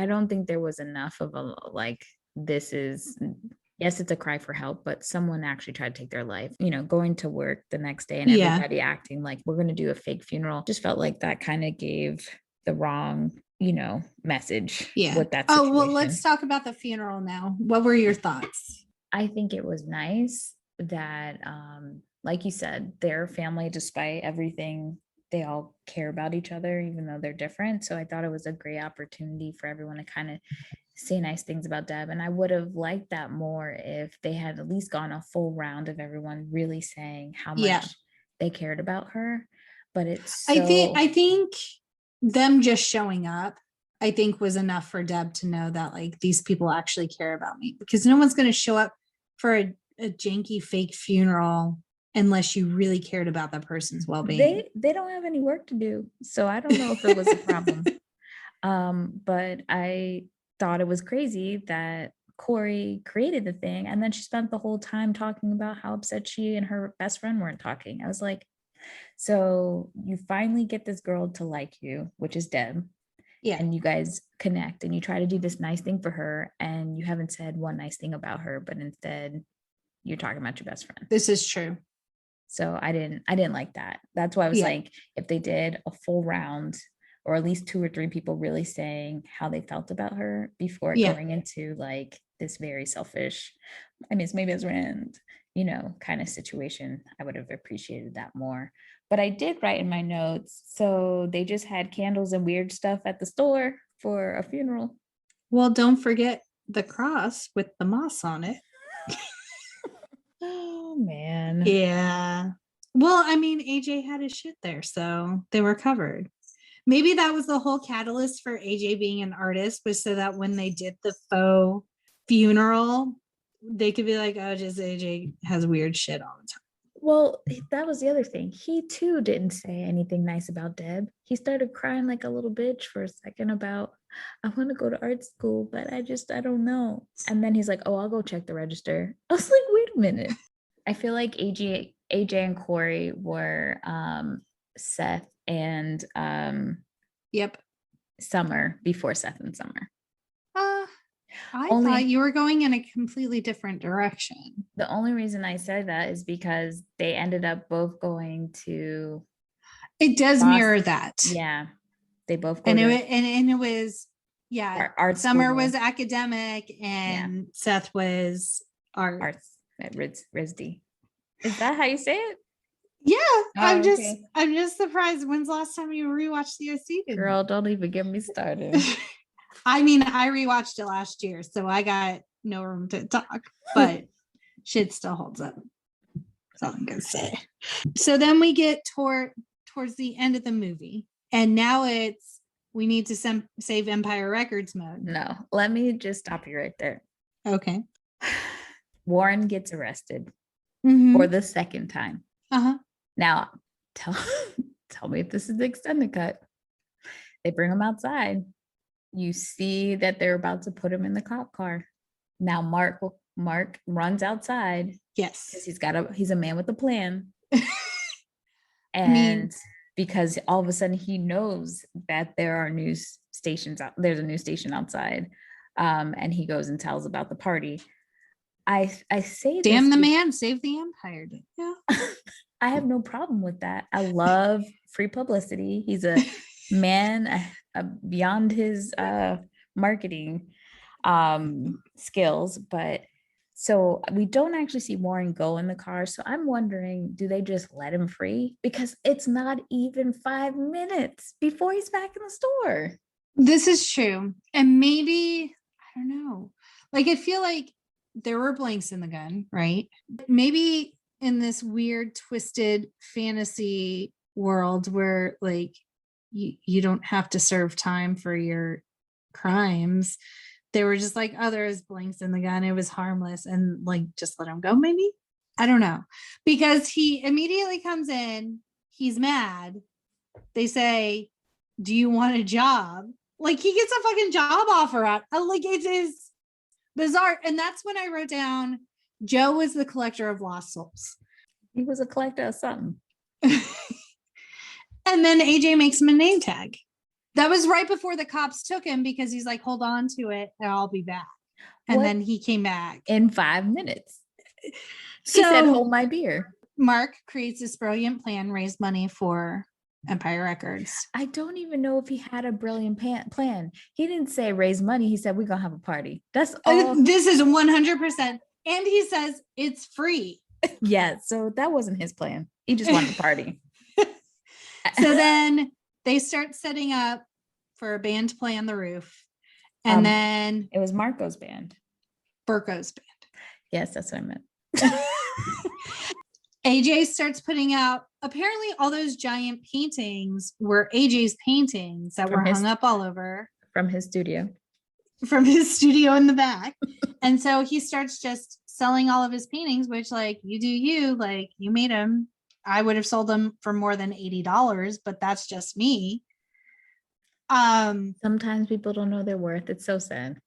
don't think there was enough of a, like, yes, it's a cry for help, but someone actually tried to take their life, going to work the next day and everybody acting like we're going to do a fake funeral. Just felt like that kind of gave the wrong, message. Yeah. With that situation. Oh, well, let's talk about the funeral now. What were your thoughts? I think it was nice that, like you said, their family, despite everything, they all care about each other, even though they're different. So I thought it was a great opportunity for everyone to kind of say nice things about Deb. And I would have liked that more if they had at least gone a full round of everyone really saying how much they cared about her. But I think them just showing up, I think, was enough for Deb to know that like these people actually care about me, because no one's going to show up for a janky fake funeral unless you really cared about that person's well-being. They don't have any work to do. So I don't know if it was a problem. But I thought it was crazy that Corey created the thing, and then she spent the whole time talking about how upset she and her best friend weren't talking. I was like, so you finally get this girl to like you, which is Deb. Yeah. And you guys connect and you try to do this nice thing for her, and you haven't said one nice thing about her, but instead you're talking about your best friend. This is true. So I didn't like that. That's why I was like, if they did a full round, or at least 2 or 3 people really saying how they felt about her before going into like this very selfish, I mean, it's my best friend, kind of situation. I would have appreciated that more. But I did write in my notes. So they just had candles and weird stuff at the store for a funeral. Well, don't forget the cross with the moss on it. Oh, man. Yeah. Well, I mean, AJ had his shit there, so they were covered. Maybe that was the whole catalyst for AJ being an artist, was so that when they did the faux funeral, they could be like, oh, just AJ has weird shit all the time. Well, that was the other thing. He too didn't say anything nice about Deb. He started crying like a little bitch for a second about, I want to go to art school, but I don't know. And then he's like, oh, I'll go check the register. I was like, wait a minute. I feel like AJ and Corey were Seth and Yep. Summer before Seth and Summer. I thought you were going in a completely different direction. The only reason I said that is because they ended up both going to. It does Boston. mirror that. Yeah, they both. And it was art Summer school. was academic and Seth was arts at RISD. Is that how you say it? Yeah, I'm just surprised. When's the last time you rewatched the OC? Girl, don't even get me started. I mean, I rewatched it last year, so I got no room to talk, but shit still holds up. That's all I'm gonna say. So then we get towards the end of the movie, and now it's we need to save Empire Records mode. No, let me just stop you right there. Okay. Warren gets arrested for the second time. Now, tell me if this is the extended cut. They bring him outside. You see that they're about to put him in the cop car. Now Mark runs outside. Yes, because he's a man with a plan. And because all of a sudden he knows that there are news stations out. There's a news station outside, and he goes and tells about the party. I say, damn the man, save the empire. Yeah, I have no problem with that. I love free publicity. He's a man beyond his marketing skills, but so we don't actually see Warren go in the car. So I'm wondering, do they just let him free? Because it's not even 5 minutes before he's back in the store. This is true. And maybe, I don't know, like I feel like there were blanks in the gun, right? Maybe in this weird twisted fantasy world where like you don't have to serve time for your crimes, they were just like, oh, there's blanks in the gun, it was harmless, and like just let him go. Maybe, I don't know, because he immediately comes in, he's mad. They say, do you want a job? Like he gets a fucking job offer out. Like it is bizarre. And that's when I wrote down Joe was the collector of lost souls. He was a collector of something. And then AJ makes him a name tag. That was right before the cops took him, because he's like, hold on to it and I'll be back. And then he came back in 5 minutes. So he said, hold my beer. Mark creates this brilliant plan, raise money for Empire Records. I don't even know if he had a brilliant plan. He didn't say raise money. He said, we're going to have a party. That's all. This is 100%. And he says it's free. Yeah. So that wasn't his plan. He just wanted a party. So then they start setting up for a band to play on the roof. And then it was Marco's band. Burko's band. Yes, that's what I meant. AJ starts putting out, apparently all those giant paintings were AJ's paintings that were hung up all over. From his studio. From his studio in the back. And so he starts just selling all of his paintings, which like, you do you, like you made them. I would have sold them for more than $80, but that's just me. Sometimes people don't know their worth. It's so sad.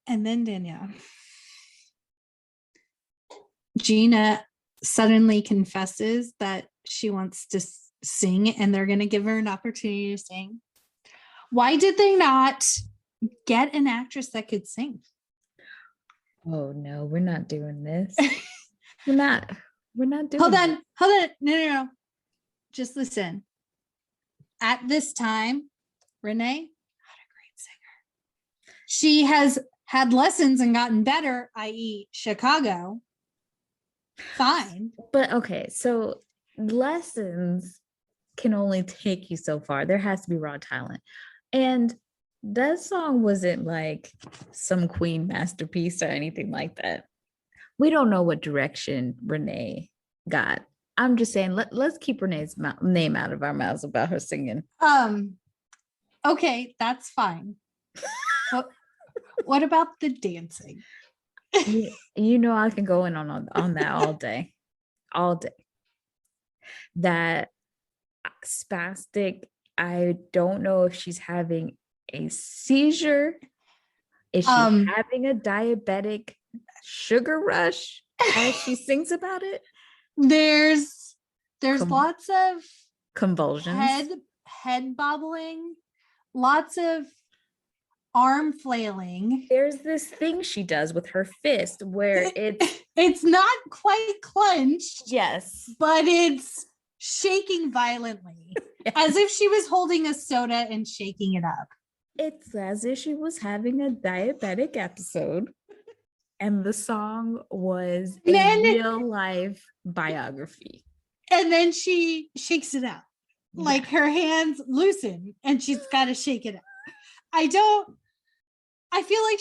And then Danielle. Gina suddenly confesses that she wants to sing and they're going to give her an opportunity to sing. Why did they not get an actress that could sing? Oh no, we're not doing this. We're not doing Hold on. No. Just listen. At this time, Renee, not a great singer. She has had lessons and gotten better, i.e. Chicago. fine. But okay, so lessons can only take you so far. There has to be raw talent. And that song wasn't like some Queen masterpiece or anything like that. We don't know what direction Renee got. I'm just saying, let's keep Renee's name out of our mouths about her singing. Okay, that's fine. What about the dancing? You know, I can go in on that all day. All day. That spastic, I don't know if she's having a seizure. Is she having a diabetic sugar rush as she sings about it? There's lots of convulsions, head bobbling, lots of arm flailing. There's this thing she does with her fist where it's not quite clenched. Yes. But it's shaking violently. Yes. As if she was holding a soda and shaking it up. It's as if she was having a diabetic episode. And the song was a real life biography. And then she shakes it out. Like her hands loosen and she's got to shake it up. I feel like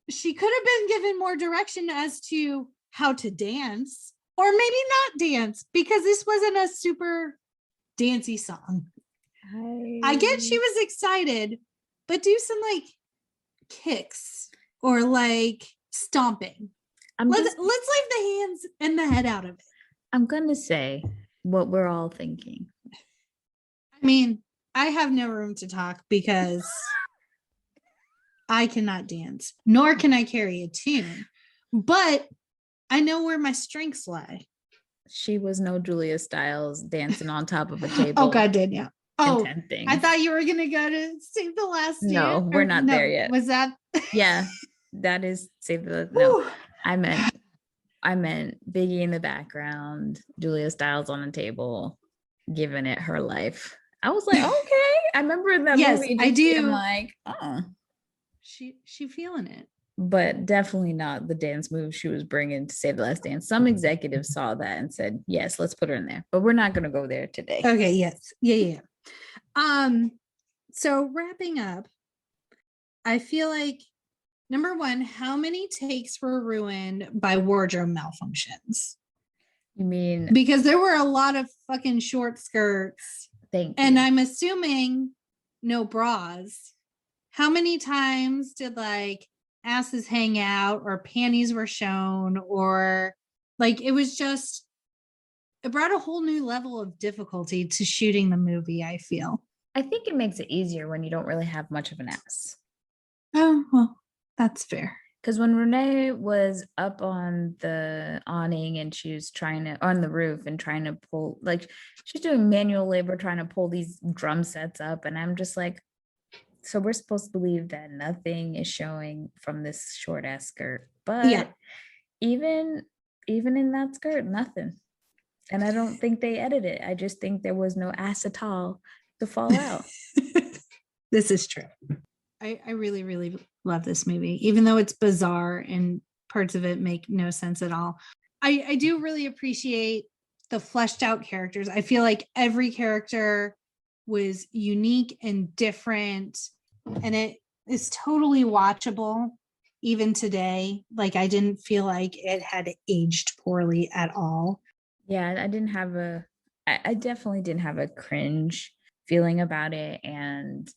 she could have been given more direction as to how to dance or maybe not dance, because this wasn't a super dancey song. I get she was excited, but do some like kicks or like stomping. Let's leave the hands and the head out of it. I'm gonna say what we're all thinking. I mean, I have no room to talk because I cannot dance, nor can I carry a tune, but I know where my strengths lie. She was no Julia Stiles dancing on top of a table. Oh God, Danielle. Oh, I thought you were gonna go to Save the Last Dance. No, we're not there yet. Was that? Yeah, that is Save the. No, I meant Biggie in the background, Julia Stiles on the table, giving it her life. I was like, okay. I remember that movie. I do. I'm like, she feeling it. But definitely not the dance move she was bringing to Save the Last Dance. Some executives saw that and said, yes, let's put her in there. But we're not going to go there today. Okay, yes. Yeah. So wrapping up, I feel like, number one, how many takes were ruined by wardrobe malfunctions? You mean? Because there were a lot of fucking short skirts. And I'm assuming no bras. How many times did like asses hang out or panties were shown, or like it brought a whole new level of difficulty to shooting the movie, I feel. I think it makes it easier when you don't really have much of an ass. Oh, well, that's fair. Because when Renee was up on the awning and she was on the roof and trying to pull, like she's doing manual labor trying to pull these drum sets up, and I'm just like, so we're supposed to believe that nothing is showing from this short ass skirt, but even in that skirt, nothing. And I don't think they edited it. I just think there was no ass at all to fall out. This is true. I really, really love this movie, even though it's bizarre and parts of it make no sense at all. I do really appreciate the fleshed out characters. I feel like every character was unique and different, and it is totally watchable even today. Like I didn't feel like it had aged poorly at all. Yeah, I definitely didn't have a cringe feeling about it, and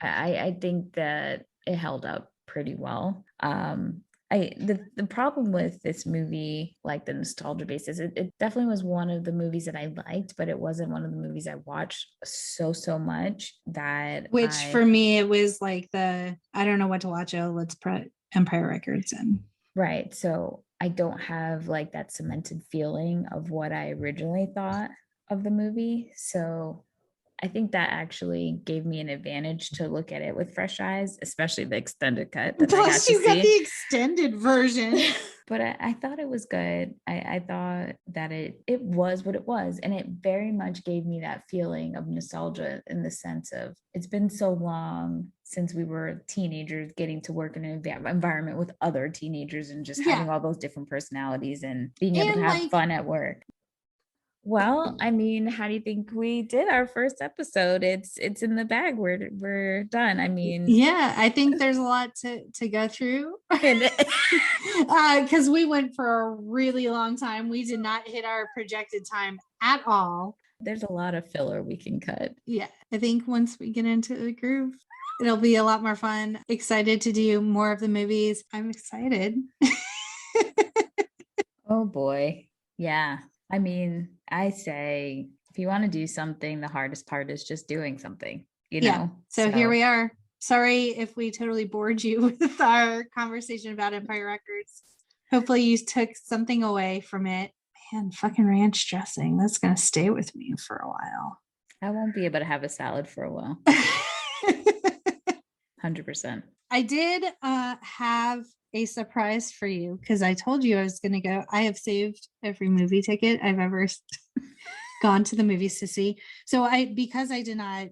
I think that it held up pretty well. The problem with this movie, like the nostalgia basis, it definitely was one of the movies that I liked, but it wasn't one of the movies I watched so much that. Which for me, it was like I don't know what to watch. Oh, let's put Empire Records in. Right. So I don't have like that cemented feeling of what I originally thought of the movie. So I think that actually gave me an advantage to look at it with fresh eyes, especially the extended cut. Plus, you got the extended version. But I thought it was good. I thought that it was what it was. And it very much gave me that feeling of nostalgia in the sense of it's been so long since we were teenagers getting to work in an environment with other teenagers and just having all those different personalities and being able to have fun at work. Well, I mean, how do you think we did our first episode? It's in the bag. We're done. I mean, yeah, I think there's a lot to go through because we went for a really long time. We did not hit our projected time at all. There's a lot of filler we can cut. Yeah, I think once we get into the groove, it'll be a lot more fun. Excited to do more of the movies. I'm excited. Oh boy. Yeah. I mean, I say if you want to do something, the hardest part is just doing something, you know? So here we are. Sorry if we totally bored you with our conversation about Empire Records. Hopefully you took something away from it. Man, fucking ranch dressing. That's going to stay with me for a while. I won't be able to have a salad for a while. 100%. I did have a surprise for you because I told you I was going to go. I have saved every movie ticket I've ever gone to the movies to see. So because I did not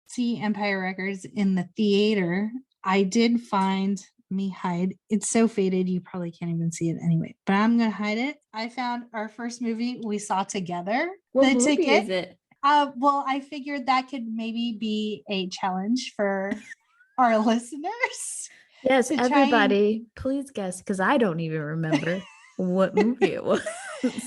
see Empire Records in the theater, I did find me hide. It's so faded, you probably can't even see it anyway, but I'm going to hide it. I found our first movie we saw together. What movie is it? Well, I figured that could maybe be a challenge for our listeners. Yes, everybody, please guess, because I don't even remember what movie it was.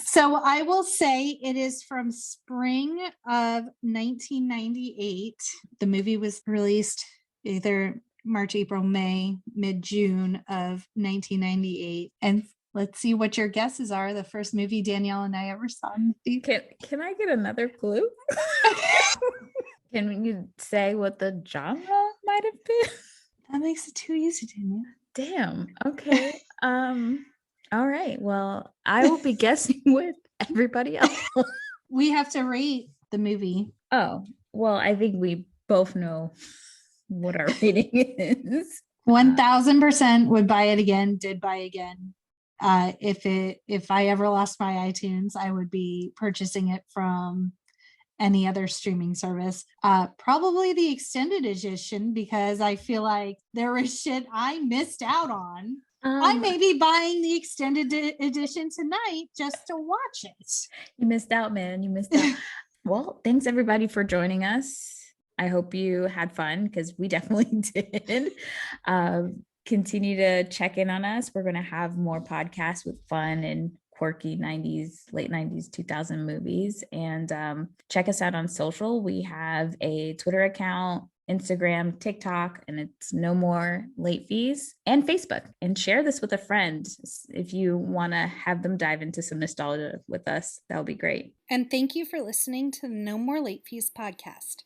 So I will say it is from spring of 1998. The movie was released either March, April, May, mid-June of 1998. And let's see what your guesses are. The first movie Danielle and I ever saw in the theater. Can I get another clue? Can you say what the genre might have been? That makes it too easy, Danielle. Damn. Okay. All right. Well, I will be guessing with everybody else. We have to rate the movie. Oh, well, I think we both know what our rating is. 1000% would buy it again, did buy again. If I ever lost my iTunes, I would be purchasing it from any other streaming service. Probably the extended edition, because I feel like there was shit I missed out on. I may be buying the extended edition tonight just to watch it. You missed out, man. You missed out. Well, thanks everybody for joining us. I hope you had fun because we definitely did. Continue to check in on us. We're going to have more podcasts with fun and quirky 90s, late 90s, 2000 movies. And check us out on social. We have a Twitter account, Instagram, TikTok, and it's No More Late Fees, and Facebook. And share this with a friend if you want to have them dive into some nostalgia with us. That would be great. And thank you for listening to the No More Late Fees podcast.